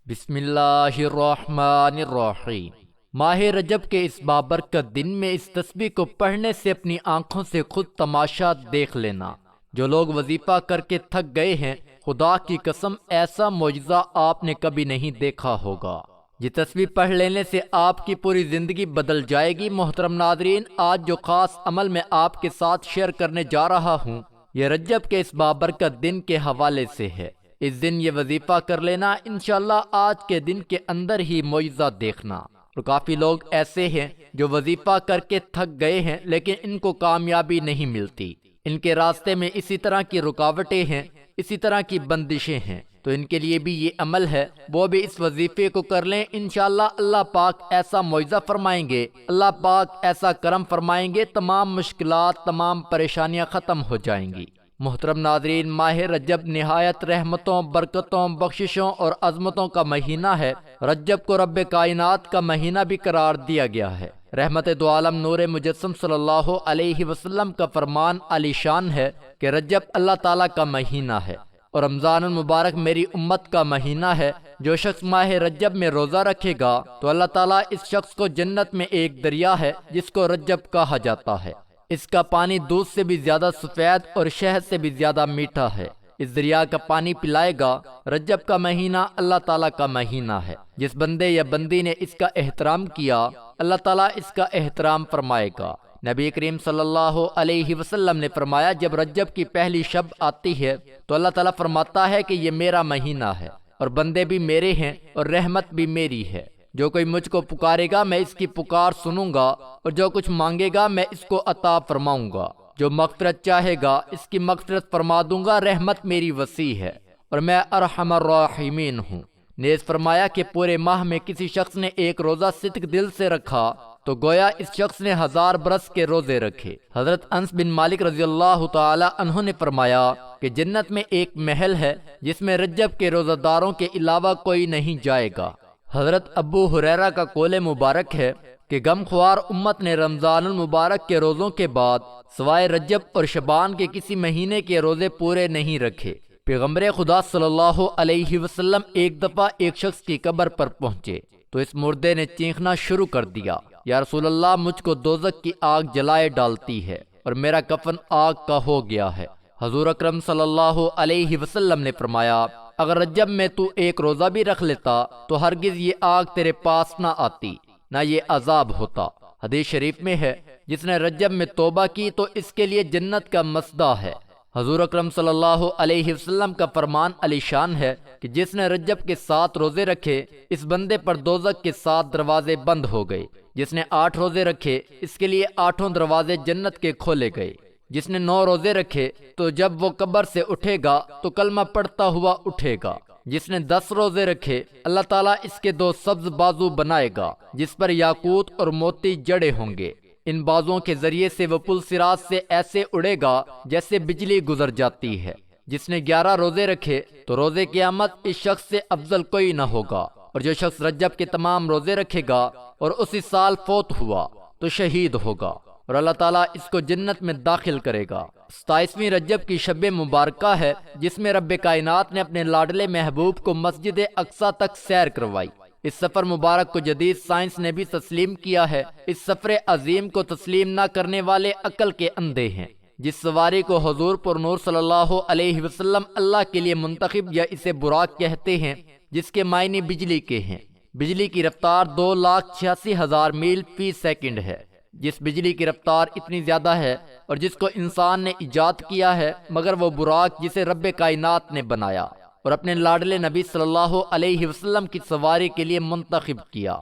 بسم اللہ الرحمن الرحیم۔ ماہ رجب کے اس بابرکت دن میں اس تسبیح کو پڑھنے سے اپنی آنکھوں سے خود تماشا دیکھ لینا۔ جو لوگ وظیفہ کر کے تھک گئے ہیں، خدا کی قسم ایسا معجزہ آپ نے کبھی نہیں دیکھا ہوگا۔ یہ تسبیح پڑھ لینے سے آپ کی پوری زندگی بدل جائے گی۔ محترم ناظرین، آج جو خاص عمل میں آپ کے ساتھ شیئر کرنے جا رہا ہوں، یہ رجب کے اس بابرکت دن کے حوالے سے ہے۔ اس دن یہ وظیفہ کر لینا، انشاءاللہ آج کے دن کے اندر ہی معجزہ دیکھنا۔ اور کافی لوگ ایسے ہیں جو وظیفہ کر کے تھک گئے ہیں لیکن ان کو کامیابی نہیں ملتی۔ ان کے راستے میں اسی طرح کی رکاوٹیں ہیں، اسی طرح کی بندشیں ہیں، تو ان کے لیے بھی یہ عمل ہے، وہ بھی اس وظیفے کو کر لیں۔ انشاءاللہ اللہ پاک ایسا معجزہ فرمائیں گے، اللہ پاک ایسا کرم فرمائیں گے، تمام مشکلات، تمام پریشانیاں ختم ہو جائیں گی۔ محترم ناظرین، ماہ رجب نہایت رحمتوں، برکتوں، بخششوں اور عظمتوں کا مہینہ ہے۔ رجب کو رب کائنات کا مہینہ بھی قرار دیا گیا ہے۔ رحمت دو عالم نور مجسم صلی اللہ علیہ وسلم کا فرمان علی شان ہے کہ رجب اللہ تعالیٰ کا مہینہ ہے اور رمضان المبارک میری امت کا مہینہ ہے۔ جو شخص ماہ رجب میں روزہ رکھے گا تو اللہ تعالیٰ اس شخص کو جنت میں ایک دریا ہے جس کو رجب کہا جاتا ہے۔ اس کا پانی دودھ سے بھی زیادہ سفید اور شہد سے بھی زیادہ میٹھا ہے۔ اس دریا کا پانی پلائے گا۔ رجب کا مہینہ اللہ تعالیٰ کا مہینہ ہے۔ جس بندے یا بندی نے اس کا احترام کیا، اللہ تعالیٰ اس کا احترام فرمائے گا۔ نبی کریم صلی اللہ علیہ وسلم نے فرمایا، جب رجب کی پہلی شب آتی ہے تو اللہ تعالیٰ فرماتا ہے کہ یہ میرا مہینہ ہے اور بندے بھی میرے ہیں اور رحمت بھی میری ہے۔ جو کوئی مجھ کو پکارے گا میں اس کی پکار سنوں گا، اور جو کچھ مانگے گا میں اس کو عطا فرماؤں گا۔ جو مغفرت چاہے گا اس کی مغفرت فرما دوں گا۔ رحمت میری وسیع ہے اور میں ارحم الراحمین ہوں۔ نیز فرمایا کہ پورے ماہ میں کسی شخص نے ایک روزہ صدق دل سے رکھا تو گویا اس شخص نے 1000 برس کے روزے رکھے۔ حضرت انس بن مالک رضی اللہ تعالی عنہ نے فرمایا کہ جنت میں ایک محل ہے جس میں رجب کے روزہ داروں کے علاوہ کوئی نہیں جائے گا۔ حضرت ابو ہریرہ کا قول مبارک ہے کہ غم خوار امت نے رمضان المبارک کے روزوں کے بعد سوائے رجب اور شعبان کے کسی مہینے کے روزے پورے نہیں رکھے۔ پیغمبر خدا صلی اللہ علیہ وسلم ایک دفعہ ایک شخص کی قبر پر پہنچے تو اس مردے نے چیخنا شروع کر دیا، یا رسول اللہ، مجھ کو دوزخ کی آگ جلائے ڈالتی ہے اور میرا کفن آگ کا ہو گیا ہے۔ حضور اکرم صلی اللہ علیہ وسلم نے فرمایا، اگر رجب میں تو ایک روزہ بھی رکھ لیتا تو ہرگز یہ آگ تیرے پاس نہ آتی، نہ یہ عذاب ہوتا۔ حدیث شریف میں ہے، جس نے رجب میں توبہ کی تو اس کے لیے جنت کا مصدع ہے۔ حضور اکرم صلی اللہ علیہ وسلم کا فرمان علی شان ہے کہ جس نے رجب کے 7 روزے رکھے اس بندے پر دوزخ کے 7 دروازے بند ہو گئے۔ جس نے 8 روزے رکھے اس کے لیے 8 دروازے جنت کے کھولے گئے۔ جس نے 9 روزے رکھے تو جب وہ قبر سے اٹھے گا تو کلمہ پڑھتا ہوا اٹھے گا۔ جس نے 10 روزے رکھے اللہ تعالیٰ اس کے 2 سبز بازو بنائے گا جس پر یاقوت اور موتی جڑے ہوں گے۔ ان بازوؤں کے ذریعے سے وہ پل صراط سے ایسے اڑے گا جیسے بجلی گزر جاتی ہے۔ جس نے 11 روزے رکھے تو روزے قیامت اس شخص سے افضل کوئی نہ ہوگا۔ اور جو شخص رجب کے تمام روزے رکھے گا اور اسی سال فوت ہوا تو شہید ہوگا اور اللہ تعالیٰ اس کو جنت میں داخل کرے گا۔ 27ویں رجب کی شب مبارکہ ہے جس میں رب کائنات نے اپنے لاڈلے محبوب کو مسجد اقصی تک سیر کروائی۔ اس سفر مبارک کو جدید سائنس نے بھی تسلیم کیا ہے۔ اس سفر عظیم کو تسلیم نہ کرنے والے عقل کے اندھے ہیں۔ جس سواری کو حضور پر نور صلی اللہ علیہ وسلم اللہ کے لیے منتخب یا اسے براق کہتے ہیں، جس کے معنی بجلی کے ہیں۔ بجلی کی رفتار 2,86,000 میل فی سیکنڈ ہے۔ جس بجلی کی رفتار اتنی زیادہ ہے اور جس کو انسان نے ایجاد کیا ہے، مگر وہ براق جسے رب کائنات نے بنایا اور اپنے لاڈلے نبی صلی اللہ علیہ وسلم کی سواری کے لیے منتخب کیا،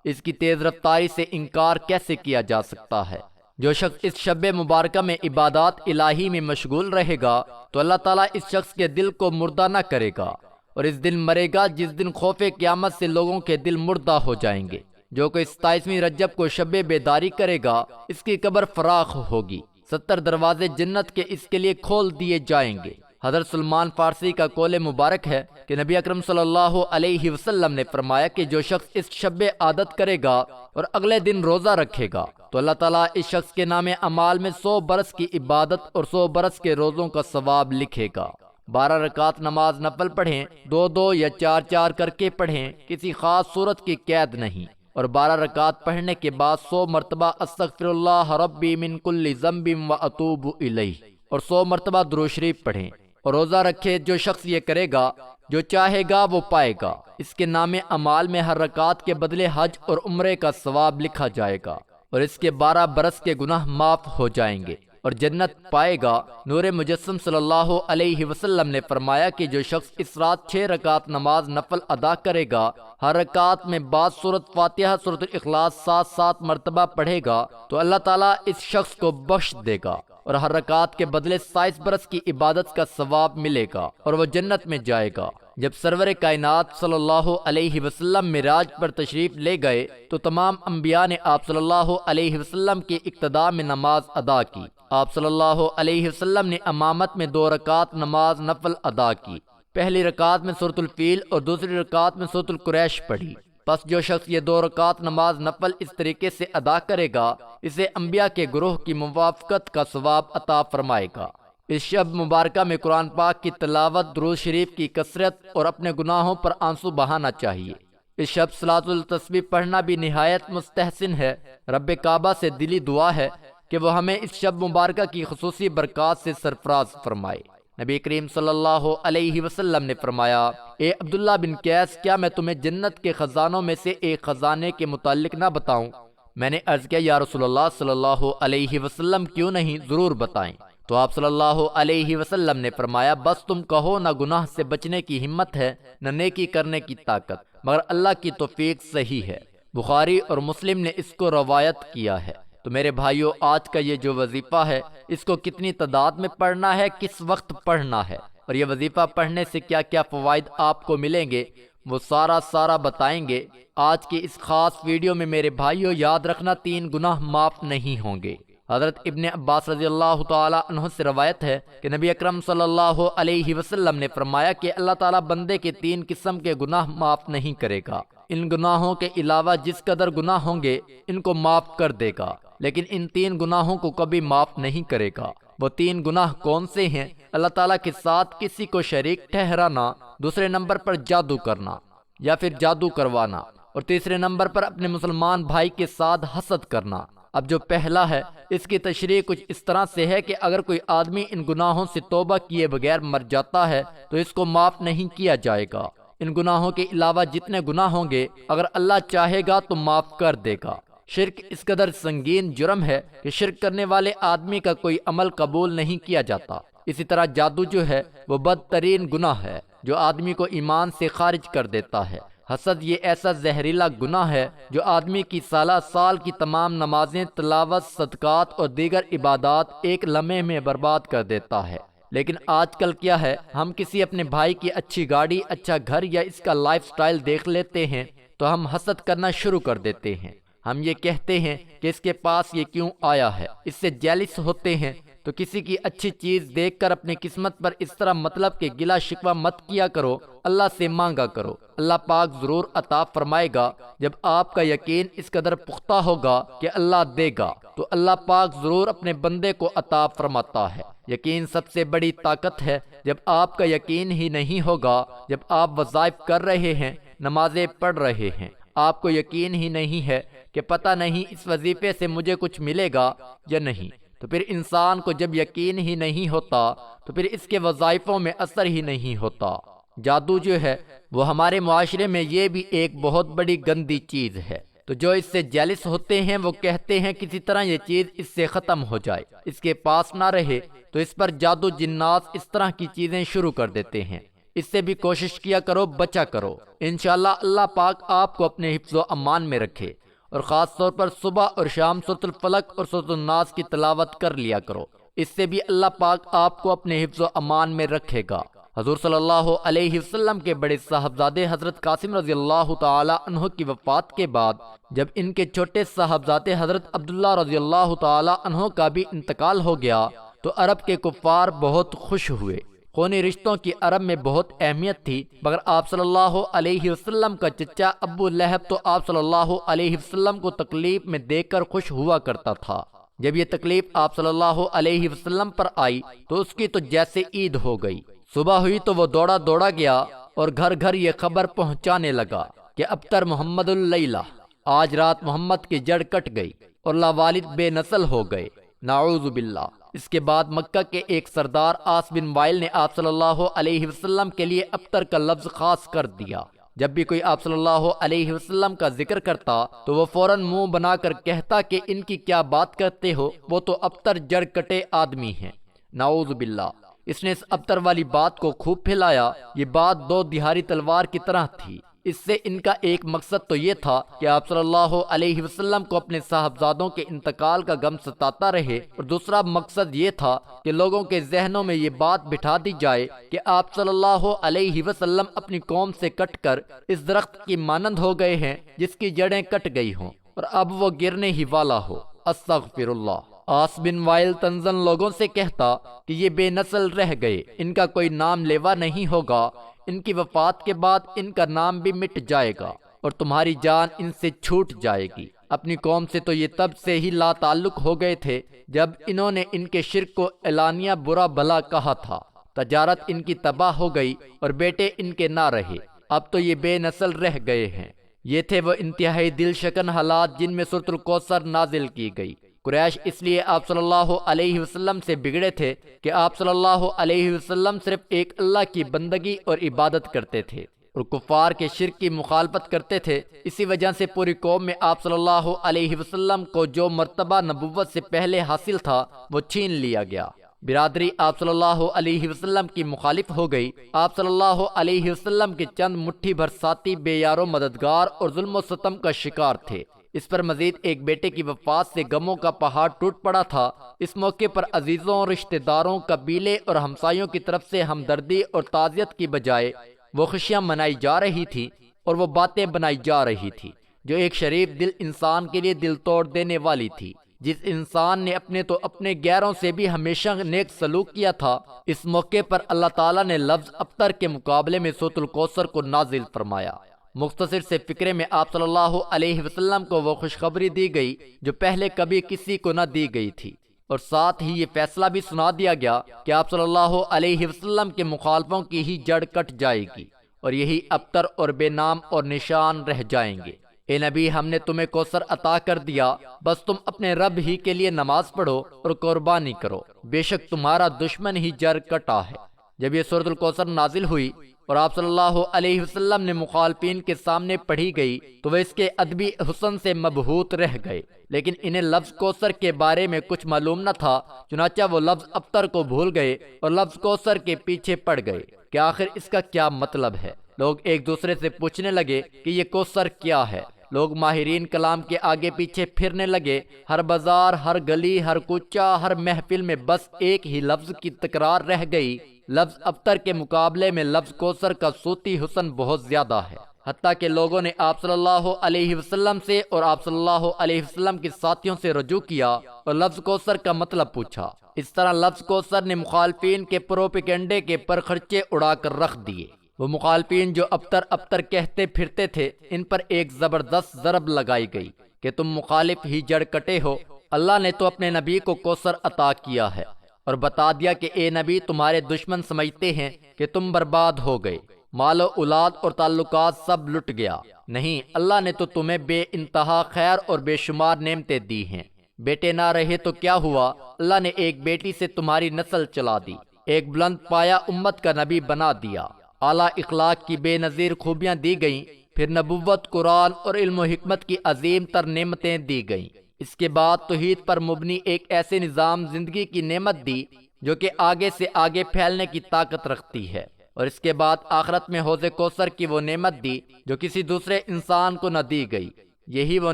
اس کی تیز رفتاری سے انکار کیسے کیا جا سکتا ہے؟ جو شخص اس شب مبارکہ میں عبادات الہی میں مشغول رہے گا تو اللہ تعالیٰ اس شخص کے دل کو مردہ نہ کرے گا اور اس دن مرے گا جس دن خوف قیامت سے لوگوں کے دل مردہ ہو جائیں گے۔ جو کوئی 27ویں رجب کو شب بیداری کرے گا اس کی قبر فراخ ہوگی۔ 70 دروازے جنت کے اس کے لیے کھول دیے جائیں گے۔ حضرت سلمان فارسی کا قول مبارک ہے کہ نبی اکرم صلی اللہ علیہ وسلم نے فرمایا کہ جو شخص اس شب عادت کرے گا اور اگلے دن روزہ رکھے گا تو اللہ تعالیٰ اس شخص کے نام اعمال میں 100 برس کی عبادت اور 100 برس کے روزوں کا ثواب لکھے گا۔ 12 رکعت نماز نفل پڑھیں، 2 یا 4 کر کے پڑھیں، کسی خاص صورت کی قید نہیں، اور 12 رکعت پڑھنے کے بعد 100 مرتبہ استغفر اللہ ربی من کل ذنب واتوب الیہ اور 100 مرتبہ درود شریف پڑھیں۔ اور روزہ رکھے جو شخص یہ کرے گا، جو چاہے گا وہ پائے گا، اس کے نام اعمال میں ہر رکعت کے بدلے حج اور عمرے کا ثواب لکھا جائے گا، اور اس کے 12 برس کے گناہ معاف ہو جائیں گے اور جنت پائے گا۔ نور مجسم صلی اللہ علیہ وسلم نے فرمایا کہ جو شخص اس رات 6 رکعت نماز نفل ادا کرے گا، ہر رکعت میں بعض سورۃ فاتحہ سورۃ الاخلاص 7 مرتبہ پڑھے گا تو اللہ تعالیٰ اس شخص کو بخش دے گا اور ہر رکعت کے بدلے 27 برس کی عبادت کا ثواب ملے گا اور وہ جنت میں جائے گا۔ جب سرور کائنات صلی اللہ علیہ وسلم معراج پر تشریف لے گئے تو تمام انبیاء نے آپ صلی اللہ علیہ وسلم کی اقتداء میں نماز ادا کی۔ آپ صلی اللہ علیہ وسلم نے امامت میں 2 رکعت نماز نفل ادا کی، پہلی رکعت میں سورۃ الفیل اور دوسری رکعت میں سورۃ القریش پڑھی۔ پس جو شخص یہ 2 رکعت نماز نفل اس طریقے سے ادا کرے گا، اسے انبیاء کے گروہ کی موافقت کا ثواب عطا فرمائے گا۔ اس شب مبارکہ میں قرآن پاک کی تلاوت، درود شریف کی کثرت اور اپنے گناہوں پر آنسو بہانا چاہیے۔ اس شب صلاۃ التسبیح پڑھنا بھی نہایت مستحسن ہے۔ رب کعبہ سے دلی دعا ہے کہ وہ ہمیں اس شب مبارکہ کی خصوصی برکات سے سرفراز فرمائے۔ نبی کریم صلی اللہ علیہ وسلم نے فرمایا، اے عبداللہ بن قیس، کیا میں تمہیں جنت کے خزانوں میں سے ایک خزانے کے متعلق نہ بتاؤں؟ میں نے عرض کیا، یا رسول اللہ صلی اللہ علیہ وسلم کیوں نہیں، ضرور بتائیں۔ تو آپ صلی اللہ علیہ وسلم نے فرمایا، بس تم کہو، نہ گناہ سے بچنے کی ہمت ہے، نہ نیکی کرنے کی طاقت، مگر اللہ کی توفیق صحیح ہے۔ بخاری اور مسلم نے اس کو روایت کیا ہے۔ تو میرے بھائیوں، آج کا یہ جو وظیفہ ہے، اس کو کتنی تعداد میں پڑھنا ہے، کس وقت پڑھنا ہے، اور یہ وظیفہ پڑھنے سے کیا کیا فوائد آپ کو ملیں گے، وہ سارا بتائیں گے آج کی اس خاص ویڈیو میں۔ میرے بھائیوں، یاد رکھنا، 3 گناہ معاف نہیں ہوں گے۔ حضرت ابن عباس رضی اللہ تعالی عنہ سے روایت ہے کہ نبی اکرم صلی اللہ علیہ وسلم نے فرمایا کہ اللہ تعالیٰ بندے کے 3 قسم کے گناہ معاف نہیں کرے گا۔ ان گناہوں کے علاوہ جس قدر گناہ ہوں گے ان کو معاف کر دے گا، لیکن ان 3 گناہوں کو کبھی معاف نہیں کرے گا۔ وہ 3 گناہ کون سے ہیں؟ اللہ تعالیٰ کے ساتھ کسی کو شریک ٹھہرانا، دوسرے نمبر پر جادو کرنا یا پھر جادو کروانا، اور تیسرے نمبر پر اپنے مسلمان بھائی کے ساتھ حسد کرنا۔ اب جو پہلا ہے، اس کی تشریح کچھ اس طرح سے ہے کہ اگر کوئی آدمی ان گناہوں سے توبہ کیے بغیر مر جاتا ہے تو اس کو معاف نہیں کیا جائے گا۔ ان گناہوں کے علاوہ جتنے گناہ ہوں گے، اگر اللہ چاہے گا تو معاف کر دے گا۔ شرک اس قدر سنگین جرم ہے کہ شرک کرنے والے آدمی کا کوئی عمل قبول نہیں کیا جاتا۔ اسی طرح جادو جو ہے وہ بدترین گناہ ہے جو آدمی کو ایمان سے خارج کر دیتا ہے۔ حسد یہ ایسا زہریلا گناہ ہے جو آدمی کی سال کی تمام نمازیں، تلاوت، صدقات اور دیگر عبادات ایک لمحے میں برباد کر دیتا ہے۔ لیکن آج کل کیا ہے، ہم کسی اپنے بھائی کی اچھی گاڑی، اچھا گھر یا اس کا لائف سٹائل دیکھ لیتے ہیں تو ہم حسد کرنا شروع کر دیتے ہیں۔ ہم یہ کہتے ہیں کہ اس کے پاس یہ کیوں آیا ہے، اس سے جیلس ہوتے ہیں۔ تو کسی کی اچھی چیز دیکھ کر اپنی قسمت پر اس طرح مطلب کہ گلا شکوہ مت کیا کرو، اللہ سے مانگا کرو، اللہ پاک ضرور عطا فرمائے گا۔ جب آپ کا یقین اس قدر پختہ ہوگا کہ اللہ دے گا تو اللہ پاک ضرور اپنے بندے کو عطا فرماتا ہے۔ یقین سب سے بڑی طاقت ہے۔ جب آپ کا یقین ہی نہیں ہوگا، جب آپ وظائف کر رہے ہیں، نمازیں پڑھ رہے ہیں، آپ کو یقین ہی نہیں ہے کہ پتہ نہیں اس وظیفے سے مجھے کچھ ملے گا یا نہیں، تو پھر انسان کو جب یقین ہی نہیں ہوتا تو پھر اس کے وظائفوں میں اثر ہی نہیں ہوتا۔ جادو جو ہے وہ ہمارے معاشرے میں یہ بھی ایک بہت بڑی گندی چیز ہے۔ تو جو اس سے جیلس ہوتے ہیں وہ کہتے ہیں کسی طرح یہ چیز اس سے ختم ہو جائے، اس کے پاس نہ رہے، تو اس پر جادو، جنات، اس طرح کی چیزیں شروع کر دیتے ہیں۔ اس سے بھی کوشش کیا کرو، بچا کرو۔ انشاءاللہ اللہ پاک آپ کو اپنے حفظ و امان میں رکھے، اور خاص طور پر صبح اور شام سورۃ الفلق اور سورۃ الناس کی تلاوت کر لیا کرو۔ اس سے بھی اللہ پاک آپ کو اپنے حفظ و امان میں رکھے گا۔ حضور صلی اللہ علیہ وسلم کے بڑے صاحبزادے حضرت قاسم رضی اللہ تعالی عنہ کی وفات کے بعد جب ان کے چھوٹے صاحبزادے حضرت عبداللہ رضی اللہ تعالی عنہ کا بھی انتقال ہو گیا تو عرب کے کفار بہت خوش ہوئے۔ خونی رشتوں کی عرب میں بہت اہمیت تھی، مگر آپ صلی اللہ علیہ وسلم کا چچا ابو لہب تو آپ صلی اللہ علیہ وسلم کو تکلیف میں دیکھ کر خوش ہوا کرتا تھا۔ جب یہ تکلیف آپ صلی اللہ علیہ وسلم پر آئی تو اس کی تو جیسے عید ہو گئی۔ صبح ہوئی تو وہ دوڑا دوڑا گیا اور گھر گھر یہ خبر پہنچانے لگا کہ ابتر محمد اللیلہ، آج رات محمد کی جڑ کٹ گئی اور لا والد بے نسل ہو گئے، نعوذ باللہ۔ اس کے بعد مکہ کے ایک سردار آس بن وائل نے آپ صلی اللہ علیہ وسلم کے لیے ابتر کا لفظ خاص کر دیا۔ جب بھی کوئی آپ صلی اللہ علیہ وسلم کا ذکر کرتا تو وہ فوراً منہ بنا کر کہتا کہ ان کی کیا بات کرتے ہو، وہ تو ابتر جڑ کٹے آدمی ہیں، نعوذ باللہ۔ اس نے اس ابتر والی بات کو خوب پھیلایا۔ یہ بات دو دھاری تلوار کی طرح تھی۔ اس سے ان کا ایک مقصد تو یہ تھا کہ آپ صلی اللہ علیہ وسلم کو اپنے صاحبزادوں کے انتقال کا غم ستاتا رہے، اور دوسرا مقصد یہ تھا کہ لوگوں کے ذہنوں میں یہ بات بٹھا دی جائے کہ آپ صلی اللہ علیہ وسلم اپنی قوم سے کٹ کر اس درخت کی مانند ہو گئے ہیں جس کی جڑیں کٹ گئی ہوں اور اب وہ گرنے ہی والا ہو۔ استغفر اللہ۔ آس بن وائل تنزن لوگوں سے کہتا کہ یہ بے نسل رہ گئے، ان کا کوئی نام لیوا نہیں ہوگا، ان کی وفات کے بعد ان کا نام بھی مٹ جائے گا اور تمہاری جان ان سے چھوٹ جائے گی۔ اپنی قوم سے تو یہ تب سے ہی لا تعلق ہو گئے تھے جب انہوں نے ان کے شرک کو اعلانیہ برا بھلا کہا تھا۔ تجارت ان کی تباہ ہو گئی اور بیٹے ان کے نہ رہے، اب تو یہ بے نسل رہ گئے ہیں۔ یہ تھے وہ انتہائی دل شکن حالات جن میں سورۃ الکوثر نازل کی گئی۔ قریش اس لیے آپ صلی اللہ علیہ وسلم سے بگڑے تھے کہ آپ صلی اللہ علیہ وسلم صرف ایک اللہ کی بندگی اور عبادت کرتے تھے اور کفار کے شرک کی مخالفت کرتے تھے۔ اسی وجہ سے پوری قوم میں آپ صلی اللہ علیہ وسلم کو جو مرتبہ نبوت سے پہلے حاصل تھا وہ چھین لیا گیا۔ برادری آپ صلی اللہ علیہ وسلم کی مخالف ہو گئی۔ آپ صلی اللہ علیہ وسلم کے چند مٹھی بھر ساتھی بے یار و مددگار اور ظلم و ستم کا شکار تھے۔ اس پر مزید ایک بیٹے کی وفات سے غموں کا پہاڑ ٹوٹ پڑا تھا۔ اس موقع پر عزیزوں، رشتہ داروں، قبیلے اور ہمسایوں کی طرف سے ہمدردی اور تعزیت کی بجائے وہ خوشیاں منائی جا رہی تھی اور وہ باتیں بنائی جا رہی تھی جو ایک شریف دل انسان کے لیے دل توڑ دینے والی تھی۔ جس انسان نے اپنے تو اپنے غیروں سے بھی ہمیشہ نیک سلوک کیا تھا، اس موقع پر اللہ تعالیٰ نے لفظ ابتر کے مقابلے میں سورۃ الکوثر کو نازل فرمایا۔ مختصر سے فقرے میں آپ صلی اللہ علیہ وسلم کو وہ خوشخبری دی گئی جو پہلے کبھی کسی کو نہ دی گئی تھی، اور ساتھ ہی یہ فیصلہ بھی سنا دیا گیا کہ آپ صلی اللہ علیہ وسلم کے مخالفوں کی ہی جڑ کٹ جائے گی اور یہی ابتر اور بے نام اور نشان رہ جائیں گے۔ اے نبی، ہم نے تمہیں کوثر عطا کر دیا، بس تم اپنے رب ہی کے لیے نماز پڑھو اور قربانی کرو، بے شک تمہارا دشمن ہی جڑ کٹا ہے۔ جب یہ سورۃ الکوثر نازل ہوئی اور آپ صلی اللہ علیہ وسلم نے مخالفین کے سامنے پڑھی گئی تو وہ اس کے ادبی حسن سے مبہوت رہ گئے، لیکن انہیں لفظ کوثر کے بارے میں کچھ معلوم نہ تھا، چنانچہ وہ لفظ ابتر کو بھول گئے اور لفظ کوثر کے پیچھے پڑ گئے کہ آخر اس کا کیا مطلب ہے۔ لوگ ایک دوسرے سے پوچھنے لگے کہ یہ کوثر کیا ہے۔ لوگ ماہرین کلام کے آگے پیچھے پھرنے لگے۔ ہر بازار، ہر گلی، ہر کوچہ، ہر محفل میں بس ایک ہی لفظ کی تکرار رہ گئی۔ لفظ ابتر کے مقابلے میں لفظ کوثر کا صوتی حسن بہت زیادہ ہے، حتیٰ کہ لوگوں نے آپ صلی اللہ علیہ وسلم سے اور آپ صلی اللہ علیہ وسلم کے ساتھیوں سے رجوع کیا اور لفظ کوثر کا مطلب پوچھا۔ اس طرح لفظ کوثر نے مخالفین کے پروپیگنڈے کے پر خرچے اڑا کر رکھ دیے۔ وہ مخالفین جو ابتر ابتر کہتے پھرتے تھے، ان پر ایک زبردست ضرب لگائی گئی کہ تم مخالف ہی جڑ کٹے ہو۔ اللہ نے تو اپنے نبی کو کوثر عطا کیا ہے اور بتا دیا کہ اے نبی، تمہارے دشمن سمجھتے ہیں کہ تم برباد ہو گئے، مال و اولاد اور تعلقات سب لٹ گیا۔ نہیں، اللہ نے تو تمہیں بے انتہا خیر اور بے شمار نعمتیں دی ہیں۔ بیٹے نہ رہے تو کیا ہوا، اللہ نے ایک بیٹی سے تمہاری نسل چلا دی، ایک بلند پایا امت کا نبی بنا دیا، اعلیٰ اخلاق کی بے نظیر خوبیاں دی گئیں، پھر نبوت، قرآن اور علم و حکمت کی عظیم تر نعمتیں دی گئیں۔ اس کے بعد توحید پر مبنی ایک ایسے نظام زندگی کی نعمت دی جو کہ آگے سے آگے پھیلنے کی طاقت رکھتی ہے، اور اس کے بعد آخرت میں حوض کوثر کی وہ نعمت دی جو کسی دوسرے انسان کو نہ دی گئی۔ یہی وہ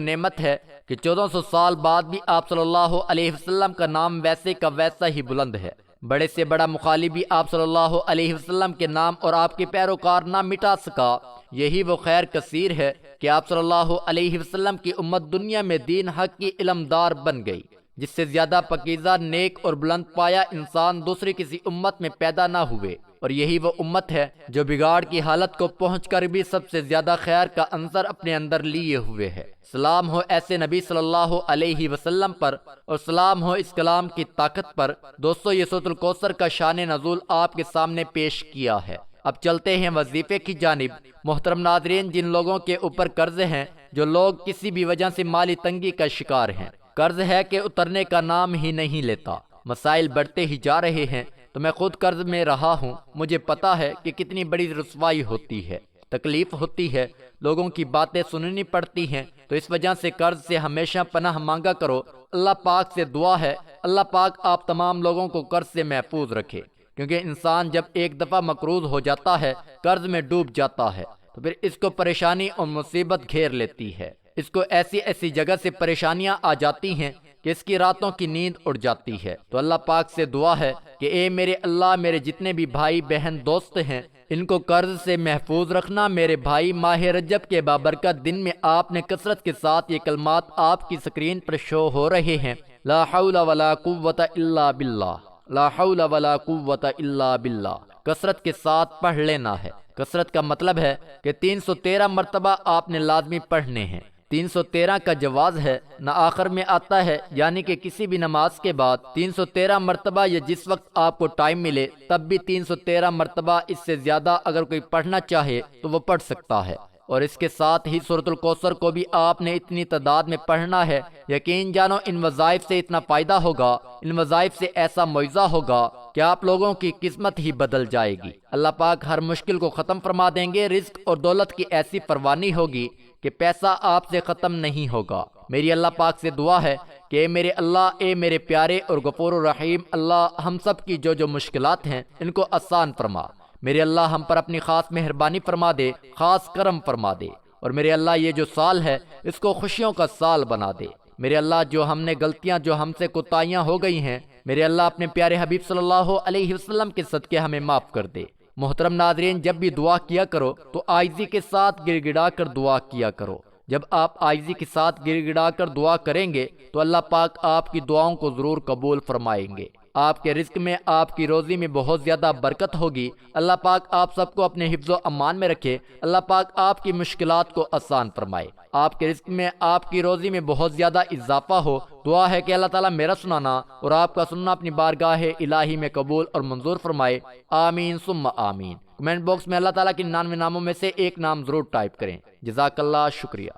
نعمت ہے کہ 1400 سال بعد بھی آپ صلی اللہ علیہ وسلم کا نام ویسے کا ویسا ہی بلند ہے۔ بڑے سے بڑا مخالف بھی آپ صلی اللہ علیہ وسلم کے نام اور آپ کے پیروکار نہ مٹا سکا۔ یہی وہ خیر کثیر ہے کہ آپ صلی اللہ علیہ وسلم کی امت دنیا میں دین حق کی علمدار بن گئی، جس سے زیادہ پاکیزہ، نیک اور بلند پایا انسان دوسری کسی امت میں پیدا نہ ہوئے۔ اور یہی وہ امت ہے جو بگاڑ کی حالت کو پہنچ کر بھی سب سے زیادہ خیر کا عنصر اپنے اندر لیے ہوئے ہے۔ سلام ہو ایسے نبی صلی اللہ علیہ وسلم پر، اور سلام ہو اس کلام کی طاقت پر۔ دوستو، یہ سورۃ الکوثر کا شان نزول آپ کے سامنے پیش کیا ہے۔ اب چلتے ہیں وظیفے کی جانب۔ محترم ناظرین، جن لوگوں کے اوپر قرض ہیں، جو لوگ کسی بھی وجہ سے مالی تنگی کا شکار ہیں، قرض ہے کہ اترنے کا نام ہی نہیں لیتا، مسائل بڑھتے ہی جا رہے ہیں، تو میں خود قرض میں رہا ہوں، مجھے پتا ہے کہ کتنی بڑی رسوائی ہوتی ہے، تکلیف ہوتی ہے، لوگوں کی باتیں سننی پڑتی ہیں، تو اس وجہ سے قرض سے ہمیشہ پناہ مانگا کرو۔ اللہ پاک سے دعا ہے، اللہ پاک آپ تمام لوگوں کو قرض سے محفوظ رکھے، کیونکہ انسان جب ایک دفعہ مقروض ہو جاتا ہے، قرض میں ڈوب جاتا ہے، تو پھر اس کو پریشانی اور مصیبت گھیر لیتی ہے، اس کو ایسی ایسی جگہ سے پریشانیاں آ جاتی ہیں کہ اس کی راتوں کی نیند اڑ جاتی ہے۔ تو اللہ پاک سے دعا ہے کہ اے میرے اللہ، میرے جتنے بھی بھائی بہن دوست ہیں، ان کو قرض سے محفوظ رکھنا۔ میرے بھائی، ماہ رجب کے بابرکت دن میں آپ نے کثرت کے ساتھ یہ کلمات آپ کی سکرین پر شو ہو رہے ہیں، لا حول ولا قوت الا باللہ، لا حول ولا قوت الا باللہ، کثرت کے ساتھ پڑھ لینا ہے۔ کثرت کا مطلب ہے کہ 313 مرتبہ آپ نے لازمی پڑھنے ہیں۔ 313 کا جواز ہے، نہ آخر میں آتا ہے، یعنی کہ کسی بھی نماز کے بعد 313 مرتبہ یا جس وقت آپ کو ٹائم ملے تب بھی 313 مرتبہ، اس سے زیادہ اگر کوئی پڑھنا چاہے تو وہ پڑھ سکتا ہے۔ اور اس کے ساتھ ہی سورۃ الکوثر کو بھی آپ نے اتنی تعداد میں پڑھنا ہے۔ یقین جانو ان وظائف سے اتنا فائدہ ہوگا، ان وظائف سے ایسا معجزہ ہوگا کہ آپ لوگوں کی قسمت ہی بدل جائے گی۔ اللہ پاک ہر مشکل کو ختم فرما دیں گے، رزق اور دولت کی ایسی فراوانی ہوگی کہ پیسہ آپ سے ختم نہیں ہوگا۔ میری اللہ پاک سے دعا ہے کہ اے میرے اللہ، اے میرے پیارے اور غفور الرحیم اللہ، ہم سب کی جو مشکلات ہیں ان کو آسان فرما۔ میرے اللہ ہم پر اپنی خاص مہربانی فرما دے، خاص کرم فرما دے، اور میرے اللہ یہ جو سال ہے اس کو خوشیوں کا سال بنا دے۔ میرے اللہ جو ہم نے غلطیاں، جو ہم سے کوتاہیاں ہو گئی ہیں، میرے اللہ اپنے پیارے حبیب صلی اللہ علیہ وسلم کے صدقے ہمیں معاف کر دے۔ محترم ناظرین، جب بھی دعا کیا کرو تو عاجزی کے ساتھ گڑ گڑا کر دعا کیا کرو۔ جب آپ عاجزی کے ساتھ گڑ گڑا کر دعا کریں گے تو اللہ پاک آپ کی دعاؤں کو ضرور قبول فرمائیں گے۔ آپ کے رزق میں، آپ کی روزی میں بہت زیادہ برکت ہوگی۔ اللہ پاک آپ سب کو اپنے حفظ و امان میں رکھے۔ اللہ پاک آپ کی مشکلات کو آسان فرمائے، آپ کے رزق میں، آپ کی روزی میں بہت زیادہ اضافہ ہو۔ دعا ہے کہ اللہ تعالیٰ میرا سنانا اور آپ کا سننا اپنی بارگاہ الہی میں قبول اور منظور فرمائے۔ آمین ثم آمین۔ کمنٹ باکس میں اللہ تعالیٰ کے 99 ناموں میں سے ایک نام ضرور ٹائپ کریں۔ جزاک اللہ، شکریہ۔